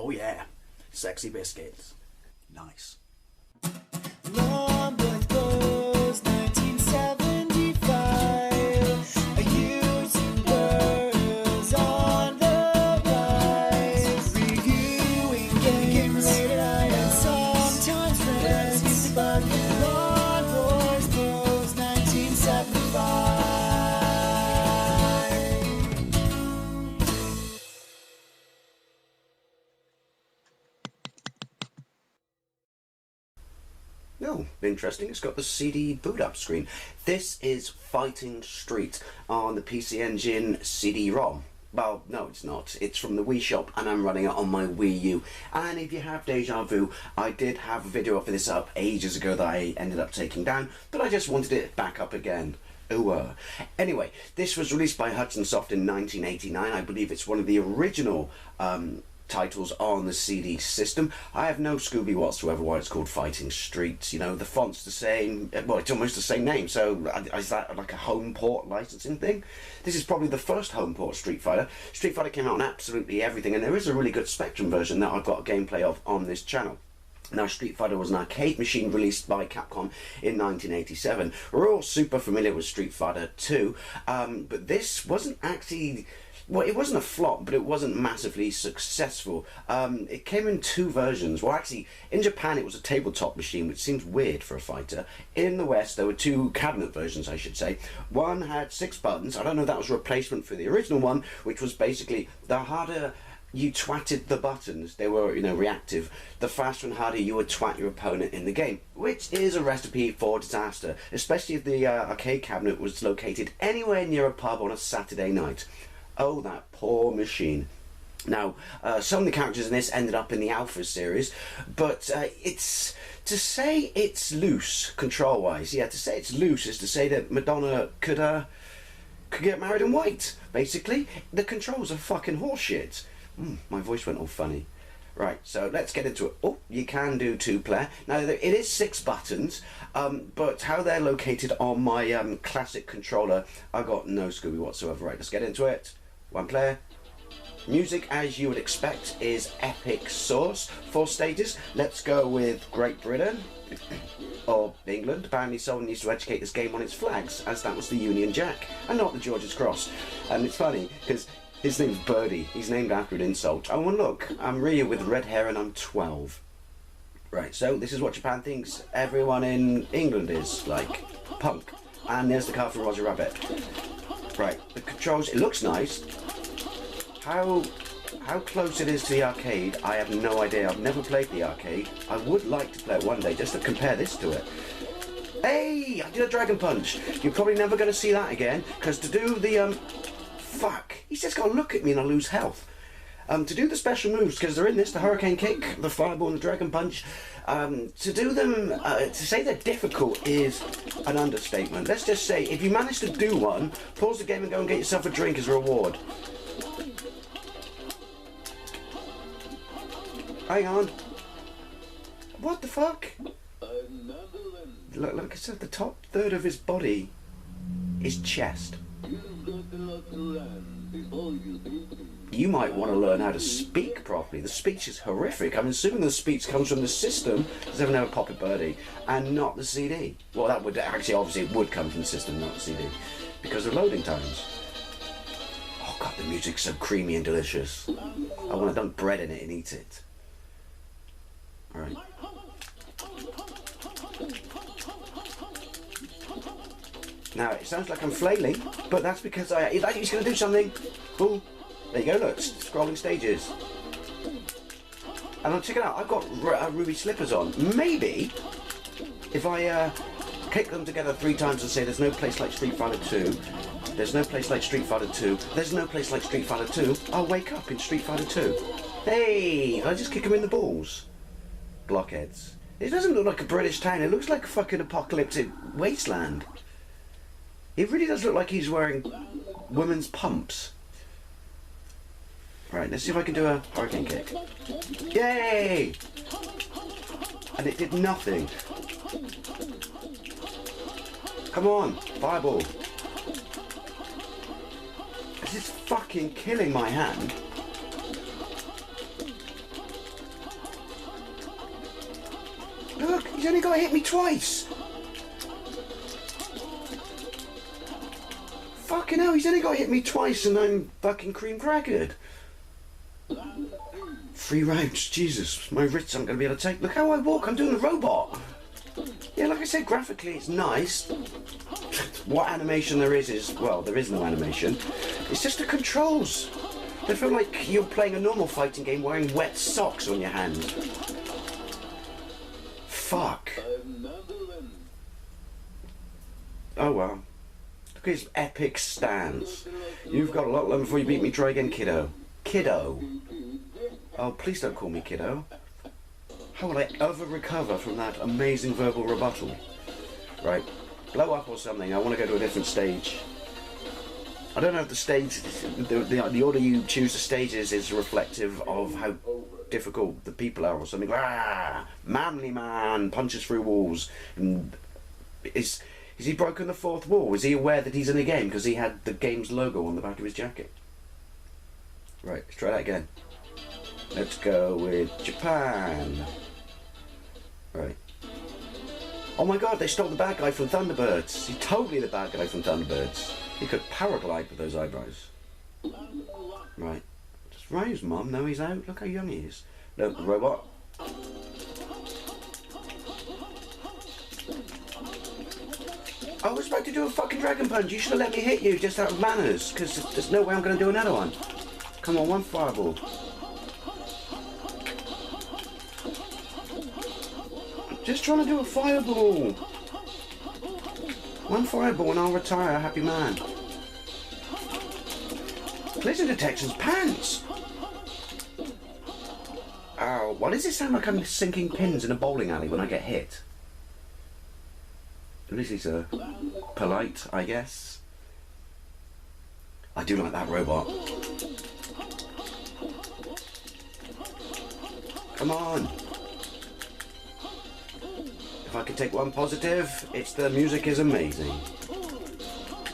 Oh yeah, sexy biscuits. Nice. Long was 1975. A YouTuber's on the rise. Reviewing games late at night and sometimes friends music about Long Boys Bros 1975. Oh, interesting. It's got the CD boot up screen. This is Fighting Street on the PC Engine CD Rom. Well, no, it's not. It's from the Wii shop, and I'm running it on my Wii U. And if you have deja vu, I did have a video of this up ages ago that I ended up taking down, but I just wanted it back up again. Anyway, this was released by Hudson Soft in 1989. I believe it's one of the original titles on the CD system. I have no Scooby whatsoever why it's called Fighting Street. You know, the font's the same. Well, it's almost the same name. So is that like a home port licensing thing? This is probably the first home port Street Fighter. Street Fighter came out on absolutely everything, and there is a really good Spectrum version that I've got a gameplay of on this channel. Now, Street Fighter was an arcade machine released by Capcom in 1987. We're all super familiar with Street Fighter 2, but this wasn't actually... Well, it wasn't a flop, but it wasn't massively successful. It came in two versions. Well, actually, in Japan it was a tabletop machine, which seems weird for a fighter. In the West, there were two cabinet versions, I should say. One had 6 buttons. I don't know if that was a replacement for the original one, which was basically the harder you twatted the buttons, they were, you know, reactive, the faster and harder you would twat your opponent in the game, which is a recipe for disaster, especially if the arcade cabinet was located anywhere near a pub on a Saturday night. Oh, that poor machine. Now, some of the characters in this ended up in the Alpha series, but it's... To say it's loose, control-wise, yeah, to say it's loose is to say that Madonna could get married in white, basically. The controls are fucking horseshit. My voice went all funny. Right, so let's get into it. Oh, you can do 2-player. Now, it is 6 buttons, but how they're located on my classic controller, I got no Scooby whatsoever. Right, let's get into it. 1 player. Music, as you would expect, is epic sauce. 4 stages. Let's go with Great Britain, or England. Apparently someone needs to educate this game on its flags, as that was the Union Jack, and not the George's Cross. And it's funny, because his name's Birdie. He's named after an insult. Oh, and look, I'm Rhea with red hair and I'm 12. Right, so this is what Japan thinks everyone in England is, like, punk. And there's the car from Roger Rabbit. Right, the controls, it looks nice. How close it is to the arcade, I have no idea. I've never played the arcade. I would like to play it one day, just to compare this to it. Hey, I did a Dragon Punch. You're probably never going to see that again, because to do the, fuck, he's just got to look at me and I lose health. To do the special moves, because they're in this, the Hurricane Kick, the Fireball and the Dragon Punch, to do them, to say they're difficult is an understatement. Let's just say, if you manage to do one, pause the game and go and get yourself a drink as a reward. Hang on. What the fuck? Look, like I said, the top third of his body is chest. You might want to learn how to speak properly. The speech is horrific. I'm assuming the speech comes from the system, because they've never popped a birdie, and not the CD. Well, that would actually, obviously, it would come from the system, not the CD, because of loading times. Oh god, the music's so creamy and delicious. I want to dunk bread in it and eat it. Alright. Now, it sounds like I'm flailing, but that's because he's going to do something. Oh, there you go, look, scrolling stages. And I'll check it out, I've got ruby slippers on. Maybe, if I kick them together 3 times and say there's no place like Street Fighter 2, there's no place like Street Fighter 2, there's no place like Street Fighter 2, I'll wake up in Street Fighter 2. Hey, I just kick him in the balls. Blockheads. It doesn't look like a British town, it looks like a fucking apocalyptic wasteland. It really does look like he's wearing women's pumps. Right, let's see if I can do a hurricane kick. Yay! And it did nothing. Come on, fireball. This is fucking killing my hand. got to hit me twice. Fucking hell, he's only got to hit me twice and I'm fucking cream crackered. 3 rounds, Jesus, my wrists aren't going to be able to take. Look how I walk, I'm doing the robot. Yeah, like I said, graphically it's nice. What animation there is, well, there is no animation. It's just the controls. They feel like you're playing a normal fighting game wearing wet socks on your hand. Fuck. Oh well. Look at his epic stance. You've got a lot to learn before you beat me. Try again, kiddo. Kiddo? Oh, please don't call me kiddo. How will I ever recover from that amazing verbal rebuttal? Right. Blow up or something. I want to go to a different stage. I don't know if the stage, the order you choose the stages is reflective of how difficult the people are or something. Ah, manly man punches through walls. And is he broken the 4th wall? Is he aware that he's in a game because he had the game's logo on the back of his jacket? Right, let's try that again. Let's go with Japan. Right. Oh my god, they stole the bad guy from Thunderbirds. He's totally the bad guy from Thunderbirds. He could paraglide with those eyebrows. Right. Just rise, Mum. No, he's out. Look how young he is. Look, the robot. I was about to do a fucking dragon punch. You should have let me hit you just out of manners, because there's no way I'm going to do another one. Come on, one fireball. Just trying to do a fireball. One fireball and I'll retire a happy man. Collision detection's pants. Ow, why does it sound like I'm sinking pins in a bowling alley when I get hit? At least he's polite, I guess. I do like that robot. Come on. If I could take one positive, it's the music is amazing.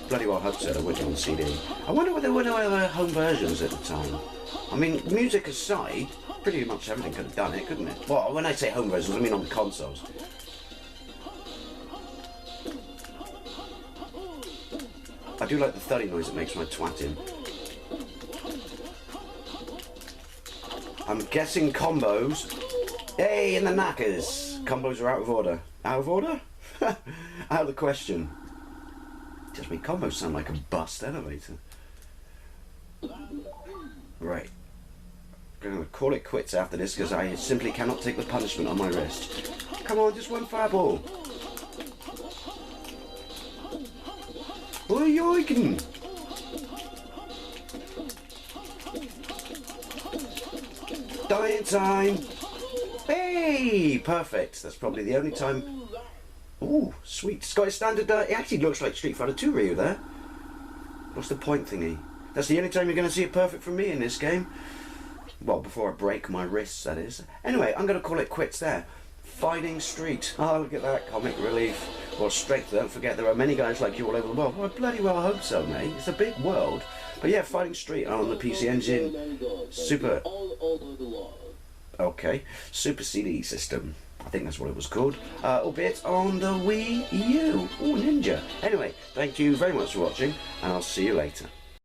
Bloody well hope so, I would on CD. I wonder whether there were no other home versions at the time. I mean, music aside, pretty much everything could have done it, couldn't it? Well, when I say home versions, I mean on the consoles. I do like the thudding noise it makes when I twat him. I'm guessing combos. Hey, in the knackers! Combos are out of order. Out of order? Out of the question. Just make combos sound like a bust elevator. Right. I'm going to call it quits after this because I simply cannot take the punishment on my wrist. Come on, just one fireball. Oi, yoikin! Dying time! Hey! Perfect. That's probably the only time... Ooh, sweet. It's got a standard... it actually looks like Street Fighter 2 Ryu there. What's the point thingy? That's the only time you're going to see it perfect from me in this game. Well, before I break my wrists, that is. Anyway, I'm going to call it quits there. Fighting Street. Oh, look at that. Comic relief. Or strength. Don't forget, there are many guys like you all over the world. Well, I bloody well hope so, mate. It's a big world. But yeah, Fighting Street on the PC Engine Super... Okay, Super CD system. I think that's what it was called. Albeit on the Wii U. Ooh, Ninja. Anyway, thank you very much for watching, and I'll see you later.